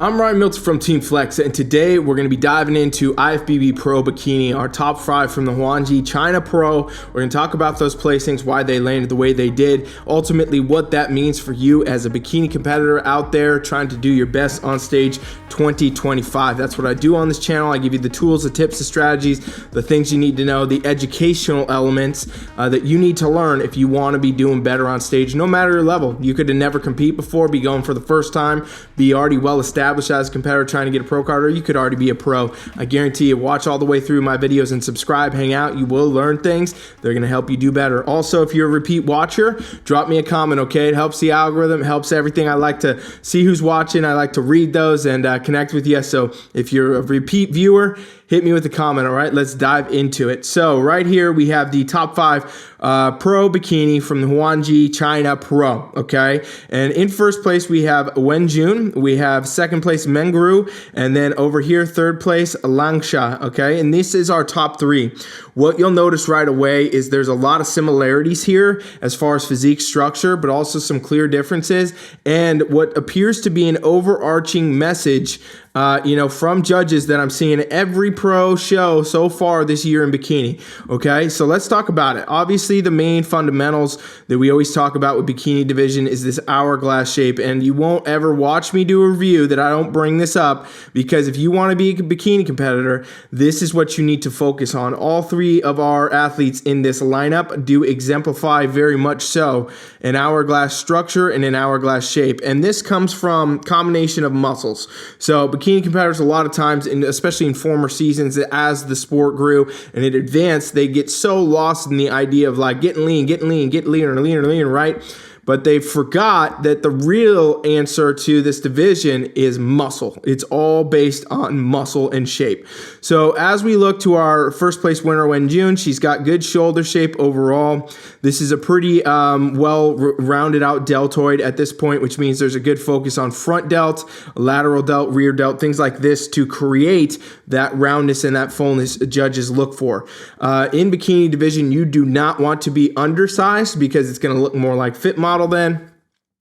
I'm Milton from Team Flex, and today we're going to be diving into IFBB Pro Bikini, our top 5 from the Huanji China Pro. We're going to talk about those placings, why they landed the way they did, ultimately what that means for you as a bikini competitor out there trying to do your best on stage 2025. That's what I do on this channel. I give you the tools, the tips, the strategies, the things you need to know, the educational elements that you need to learn if you want to be doing better on stage, no matter your level. You could have never compete before, be going for the first time, be already well established as a competitor trying to get a pro card, or you could already be a pro. I guarantee you, watch all the way through my videos and subscribe, hang out. You will learn things. They're going to help you do better. Also, if you're a repeat watcher, drop me a comment, okay? It helps the algorithm, it helps everything. I like to see who's watching. I like to read those and connect with you. So if you're a repeat viewer, hit me with a comment, all right? Let's dive into it. So right here, we have the top 5 pro bikini from the Huanji China Pro, okay? And in first place, we have Wenjun. We have second place, Mengru. And then over here, third place, Langsha, okay? And this is our top 3. What you'll notice right away is there's a lot of similarities here as far as physique structure, but also some clear differences. And what appears to be an overarching message from judges that I'm seeing every pro show so far this year in bikini. Okay, so let's talk about it. Obviously, the main fundamentals that we always talk about with bikini division is this hourglass shape, and you won't ever watch me do a review that I don't bring this up, because if you want to be a bikini competitor, this is what you need to focus on. All 3 of our athletes in this lineup do exemplify very much so an hourglass structure and an hourglass shape, and this comes from combination of muscles. So bikini competitors, a lot of times, especially in former seasons, as the sport grew and it advanced, they get so lost in the idea of like getting lean, get leaner, right? But they forgot that the real answer to this division is muscle. It's all based on muscle and shape. So as we look to our first place winner, Wenjun, she's got good shoulder shape overall. This is a pretty well-rounded out deltoid at this point, which means there's a good focus on front delt, lateral delt, rear delt, things like this to create that roundness and that fullness judges look for. In bikini division, you do not want to be undersized because it's going to look more like fit model then.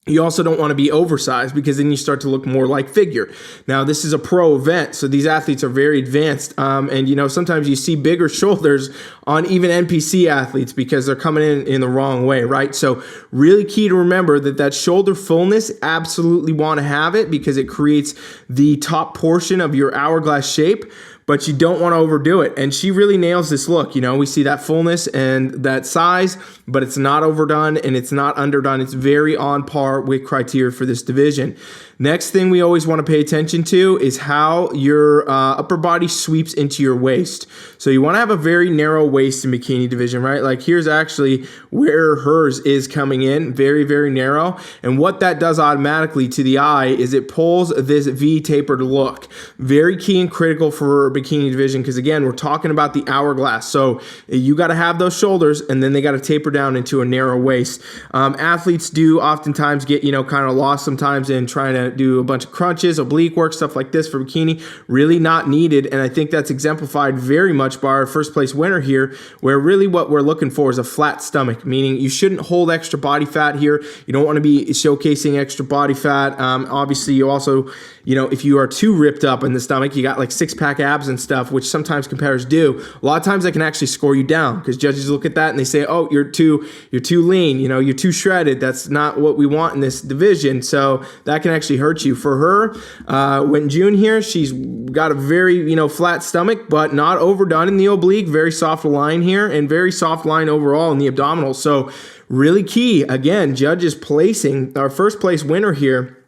You also don't want to be oversized because then you start to look more like figure. Now, this is a pro event, so these athletes are very advanced. And sometimes you see bigger shoulders on even NPC athletes because they're coming in the wrong way, right? So really key to remember that shoulder fullness, absolutely want to have it because it creates the top portion of your hourglass shape, but you don't want to overdo it. And she really nails this look. We see that fullness and that size, but it's not overdone and it's not underdone. It's very on par with criteria for this division. Next thing we always want to pay attention to is how your upper body sweeps into your waist. So you want to have a very narrow waist in bikini division, right? Like here's actually where hers is coming in, very, very narrow. And what that does automatically to the eye is it pulls this V tapered look. Very key and critical for bikini division because again, we're talking about the hourglass. So you got to have those shoulders and then they got to taper down into a narrow waist. Athletes do oftentimes get, kind of lost sometimes in trying to do a bunch of crunches, oblique work, stuff like this for bikini. Really not needed. And I think that's exemplified very much by our first place winner here, where really what we're looking for is a flat stomach, meaning you shouldn't hold extra body fat here. You don't want to be showcasing extra body fat. Obviously, you also, if you are too ripped up in the stomach, you got like 6-pack abs and stuff, which sometimes competitors do. A lot of times that can actually score you down because judges look at that and they say, oh, you're too lean, you're too shredded. That's not what we want in this division. So that can actually hurt you. For her, Wenjun here, she's got a very, flat stomach, but not overdone in the oblique. Very soft line here and very soft line overall in the abdominals. So really key, again, judges placing our first place winner here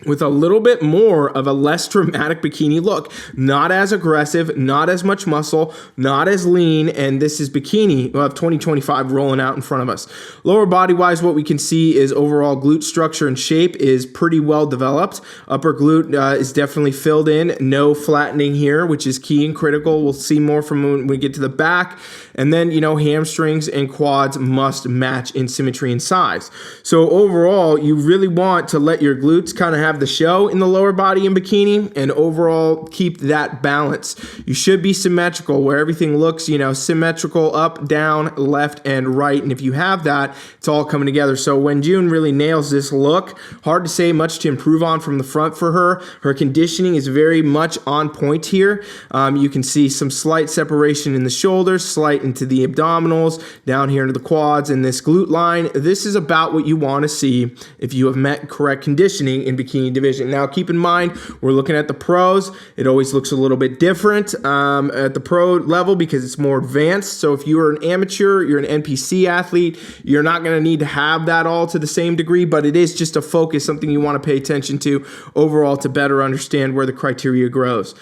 with a little bit more of a less dramatic bikini look. Not as aggressive, not as much muscle, not as lean, and this is bikini of 2025 rolling out in front of us. Lower body-wise, what we can see is overall glute structure and shape is pretty well developed. Upper glute is definitely filled in. No flattening here, which is key and critical. We'll see more from when we get to the back. And then, hamstrings and quads must match in symmetry and size. So overall, you really want to let your glutes kind of have the show in the lower body in bikini, and overall keep that balance. You should be symmetrical where everything looks, symmetrical up, down, left, and right. And if you have that, it's all coming together. So Wenjun really nails this look. Hard to say much to improve on from the front for her. Her conditioning is very much on point here. You can see some slight separation in the shoulders, slight into the abdominals, down here into the quads, and this glute line. This is about what you want to see if you have met correct conditioning in bikini division. Now, keep in mind, we're looking at the pros. It always looks a little bit different at the pro level because it's more advanced. So if you're an amateur, you're an NPC athlete, you're not going to need to have that all to the same degree, but it is just a focus, something you want to pay attention to overall to better understand where the criteria grows.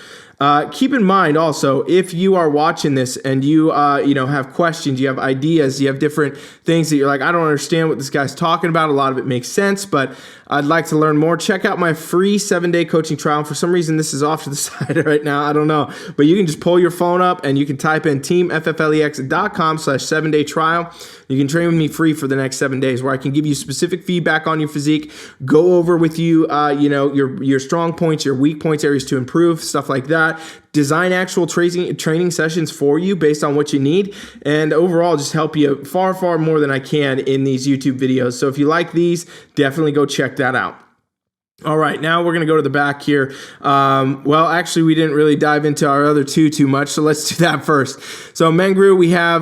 Keep in mind also, if you are watching this and you have questions, you have ideas, you have different things that you're like, I don't understand what this guy's talking about. A lot of it makes sense, but I'd like to learn more. Check out my free 7-day coaching trial. For some reason, this is off to the side right now. I don't know, but you can just pull your phone up and you can type in teamfflex.com/7-day trial. You can train with me free for the next 7 days, where I can give you specific feedback on your physique, go over with you, your strong points, your weak points, areas to improve, stuff like that. Design actual training sessions for you based on what you need, and overall just help you far, far more than I can in these YouTube videos. So if you like these, definitely go check that out. All right, now we're going to go to the back here. Well, actually, we didn't really dive into our other two too much, so let's do that first. So Mengru, we have,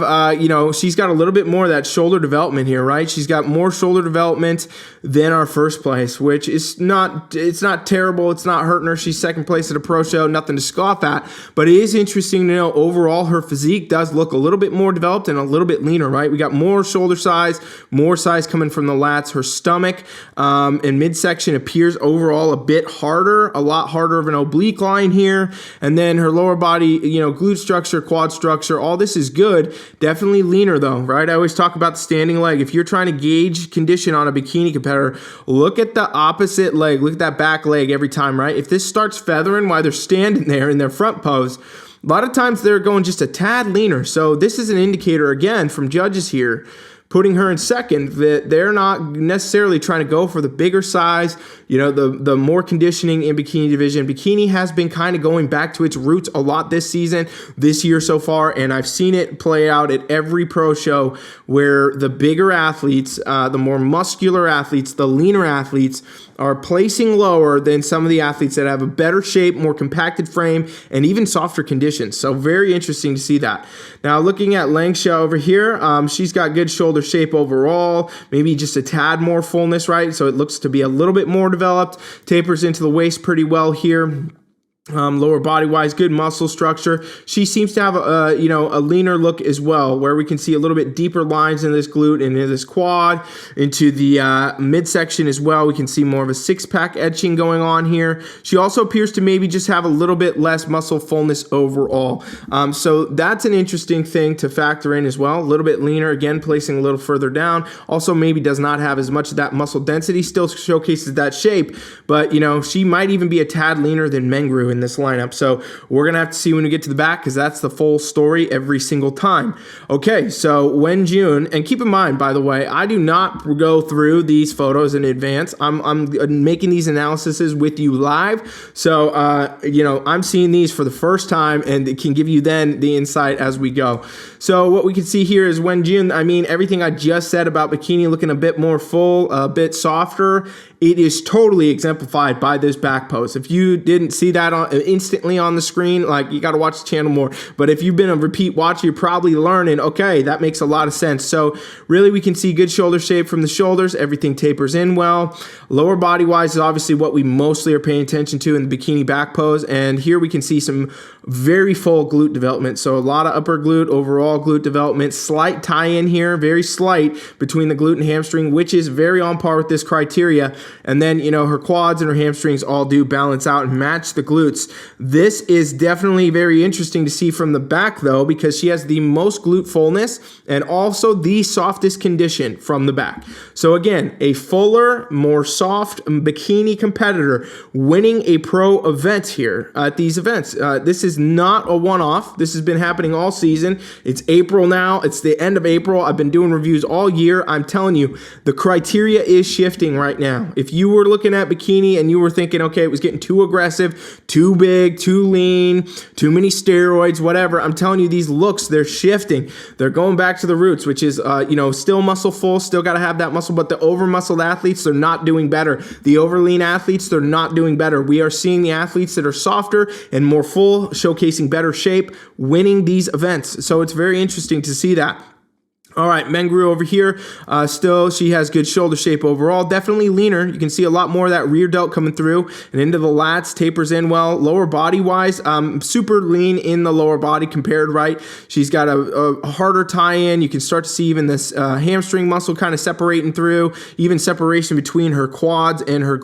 she's got a little bit more of that shoulder development here, right? She's got more shoulder development than our first place, which is not terrible. It's not hurting her. She's second place at a pro show, nothing to scoff at, but it is interesting to know overall her physique does look a little bit more developed and a little bit leaner, right? We got more shoulder size, more size coming from the lats. Her stomach and midsection appears overall a bit harder, a lot harder of an oblique line here. And then her lower body, glute structure, quad structure, all this is good. Definitely leaner though, right? I always talk about the standing leg. If you're trying to gauge condition on a bikini competitor, look at the opposite leg. Look at that back leg every time, right? If this starts feathering while they're standing there in their front pose, a lot of times they're going just a tad leaner. So this is an indicator, again, from judges here, putting her in second, that they're not necessarily trying to go for the bigger size, the more conditioning in bikini division. Bikini has been kind of going back to its roots a lot this season, this year so far, and I've seen it play out at every pro show where the bigger athletes, the more muscular athletes, the leaner athletes are placing lower than some of the athletes that have a better shape, more compacted frame, and even softer conditions. So very interesting to see that. Now looking at Langsha over here, she's got good shoulder shape overall, maybe just a tad more fullness, right? So it looks to be a little bit more developed, tapers into the waist pretty well here. Lower body wise, good muscle structure. She seems to have a leaner look as well, where we can see a little bit deeper lines in this glute and in this quad, into the midsection as well. We can see more of a six-pack etching going on here. She also appears to maybe just have a little bit less muscle fullness overall. So that's an interesting thing to factor in as well. A little bit leaner, again, placing a little further down. Also maybe does not have as much of that muscle density, still showcases that shape, but she might even be a tad leaner than Mengru in this lineup. So we're gonna have to see when we get to the back, because that's the full story every single time. Okay, so Wenjun, and keep in mind, by the way, I do not go through these photos in advance. I'm making these analyses with you live. So I'm seeing these for the first time, and it can give you then the insight as we go. So what we can see here is Wenjun, everything I just said about bikini looking a bit more full, a bit softer, it is totally exemplified by this back pose. If you didn't see that instantly on the screen, you got to watch the channel more. But if you've been a repeat watcher, you're probably learning, okay, that makes a lot of sense. So really we can see good shoulder shape from the shoulders. Everything tapers in well. Lower body wise is obviously what we mostly are paying attention to in the bikini back pose. And here we can see some very full glute development. So a lot of upper glute, overall glute development, slight tie-in here, very slight between the glute and hamstring, which is very on par with this criteria. And then, her quads and her hamstrings all do balance out and match the glutes. This is definitely very interesting to see from the back though, because she has the most glute fullness and also the softest condition from the back. So again, a fuller, more soft bikini competitor winning a pro event here at these events. This is not a one-off. This has been happening all season. It's April now. It's the end of April. I've been doing reviews all year. I'm telling you, the criteria is shifting right now. if you were looking at Bikini and you were thinking, okay, it was getting too aggressive, too big, too lean, too many steroids, whatever, I'm telling you, these looks, they're shifting. They're going back to the roots, which is, still muscle full, still got to have that muscle, but the over muscled athletes, they're not doing better. The over lean athletes, they're not doing better. We are seeing the athletes that are softer and more full, showcasing better shape, winning these events. So it's very interesting to see that. All right, Mengru over here, still, she has good shoulder shape overall. Definitely leaner. You can see a lot more of that rear delt coming through and into the lats, tapers in well. Lower body-wise, super lean in the lower body compared, right? She's got a harder tie-in. You can start to see even this hamstring muscle kind of separating through, even separation between her quads and her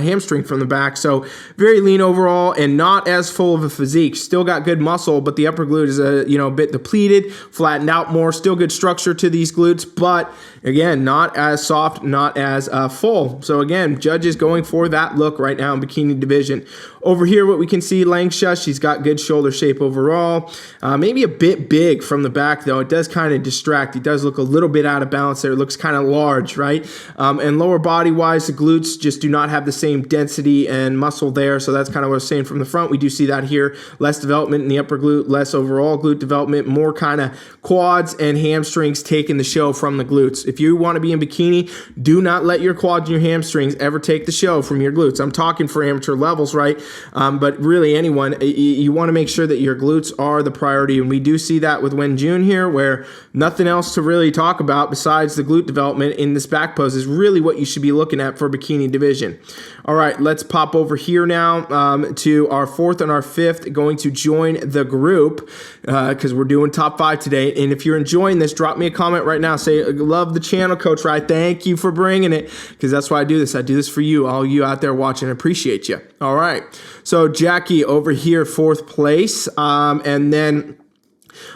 hamstring from the back. So very lean overall and not as full of a physique. Still got good muscle, but the upper glute is a bit depleted, flattened out more, still good structure to these glutes, but again, not as soft, not as full. So again, judges going for that look right now in Bikini division. Over here, what we can see, Langsha, she's got good shoulder shape overall. Maybe a bit big from the back, though. It does kind of distract. It does look a little bit out of balance there. It looks kind of large, right? And lower body-wise, the glutes just do not have the same density and muscle there. So that's kind of what I was saying from the front. We do see that here. Less development in the upper glute, less overall glute development, more kind of quads and hamstrings taking the show from the glutes. If you want to be in Bikini, do not let your quads and your hamstrings ever take the show from your glutes. I'm talking for amateur levels, right? But really anyone, you want to make sure that your glutes are the priority. And we do see that with Wenjun here, where nothing else to really talk about besides the glute development in this back pose is really what you should be looking at for Bikini division. All right, let's pop over here now to our fourth and our fifth, going to join the group because we're doing top 5 today. And if you're enjoying this, drop me a comment right now. Say, love the channel, Coach Rye. Thank you for bringing it, because that's why I do this. I do this for you, all you out there watching. I appreciate you. All right, so Jackie over here, 4th place, and then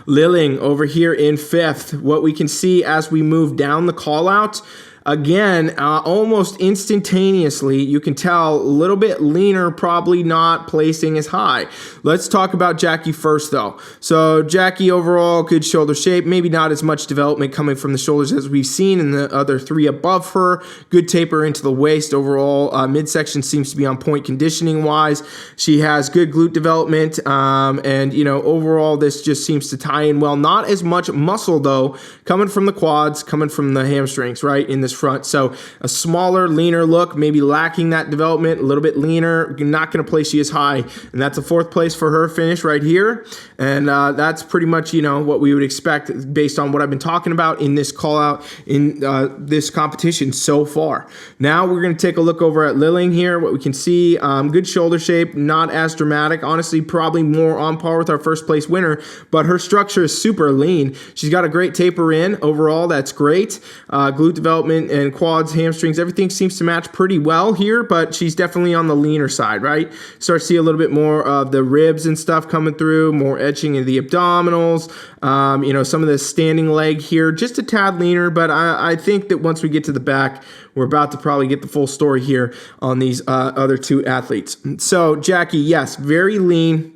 Liling over here in 5th. What we can see as we move down the call out, again, almost instantaneously, you can tell a little bit leaner, probably not placing as high. Let's talk about Jackie first, though. So Jackie overall, good shoulder shape, maybe not as much development coming from the shoulders as we've seen in the other 3 above her. Good taper into the waist overall. Midsection seems to be on point conditioning-wise. She has good glute development, and, overall, this just seems to tie in well. Not as much muscle, though, coming from the quads, coming from the hamstrings, right, in this front. So a smaller, leaner look, maybe lacking that development, a little bit leaner, not going to place you as high. And that's a 4th place for her finish right here. And that's pretty much, what we would expect based on what I've been talking about in this call out in this competition so far. Now we're going to take a look over at Liling here. What we can see, good shoulder shape, not as dramatic. Honestly, probably more on par with our 1st place winner, but her structure is super lean. She's got a great taper in overall. That's great. Glute development and quads, hamstrings, everything seems to match pretty well here, but she's definitely on the leaner side, right? Start to see a little bit more of the ribs and stuff coming through, more edging in the abdominals, some of the standing leg here, just a tad leaner, but I think that once we get to the back, we're about to probably get the full story here on these other 2 athletes. So Jackie, yes, very lean.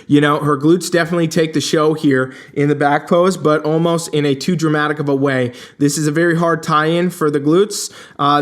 Her glutes definitely take the show here in the back pose, but almost in a too dramatic of a way. This is a very hard tie-in for the glutes.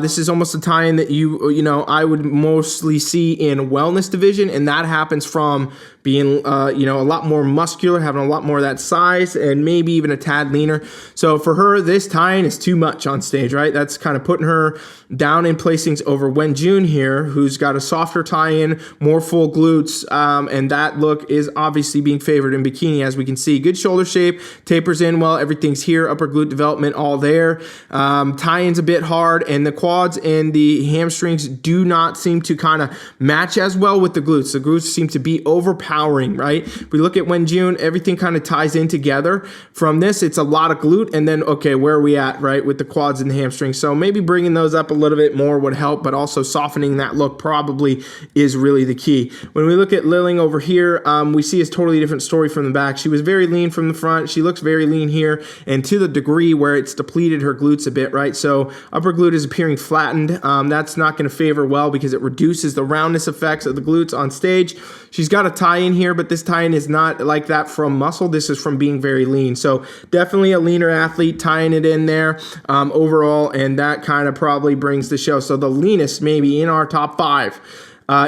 This is almost a tie-in that I would mostly see in wellness division, and that happens from being, a lot more muscular, having a lot more of that size, and maybe even a tad leaner. So for her, this tie-in is too much on stage, right? That's kind of putting her down in placings over Wenjun here, who's got a softer tie-in, more full glutes, and that look is obviously being favored in Bikini, as we can see. Good shoulder shape, tapers in well, everything's here, upper glute development all there. Tie-in's a bit hard, and the quads and the hamstrings do not seem to kind of match as well with the glutes. The glutes seem to be overpowering, right? If we look at Wenjun, everything kind of ties in together. From this, it's a lot of glute, and then, okay, where are we at, right, with the quads and the hamstrings? So maybe bringing those up a little bit more would help, but also softening that look probably is really the key. When we look at Liling over here, we see a totally different story from the back. She was very lean from the front. She looks very lean here, and to the degree where it's depleted her glutes a bit, right? So upper glute is appearing flattened. That's not going to favor well because it reduces the roundness effects of the glutes on stage. She's got a tie-in here, but this tie-in is not like that from muscle. This is from being very lean. So definitely a leaner athlete, tying it in there overall, and that kind of probably brings the show. So the leanest maybe in our top 5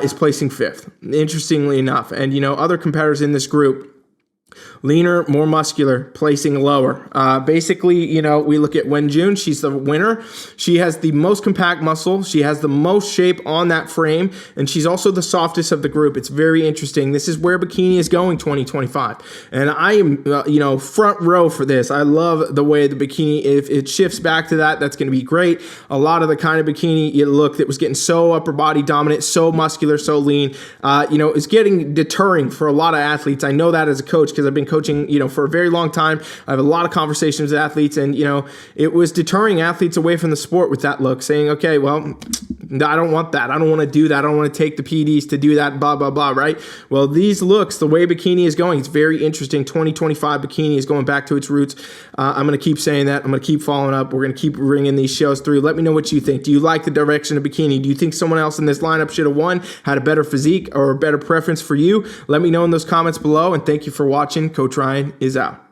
is placing 5th, interestingly enough. And, you know, other competitors in this group, leaner, more muscular, placing lower. Basically, you know, we look at Wenjun. She's the winner. She has the most compact muscle. She has the most shape on that frame, and she's also the softest of the group. It's very interesting. This is where Bikini is going 2025, and I am, you know, front row for this. I love the way the Bikini, if it shifts back to that, that's going to be great. A lot of the kind of Bikini you look that was getting so upper body dominant, so muscular, so lean, you know, is getting deterring for a lot of athletes. I know that as a coach because I've been coaching, you know, for a very long time. I have a lot of conversations with athletes, and, you know, it was deterring athletes away from the sport with that look, saying, okay, well, I don't want that. I don't want to do that. I don't want to take the PDs to do that, blah, blah, blah, right? Well, these looks, the way Bikini is going, it's very interesting. 2025 Bikini is going back to its roots. I'm going to keep saying that. I'm going to keep following up. We're going to keep bringing these shows through. Let me know what you think. Do you like the direction of Bikini? Do you think someone else in this lineup should have won, had a better physique or a better preference for you? Let me know in those comments below, and thank you for watching. Coach Ryan is out.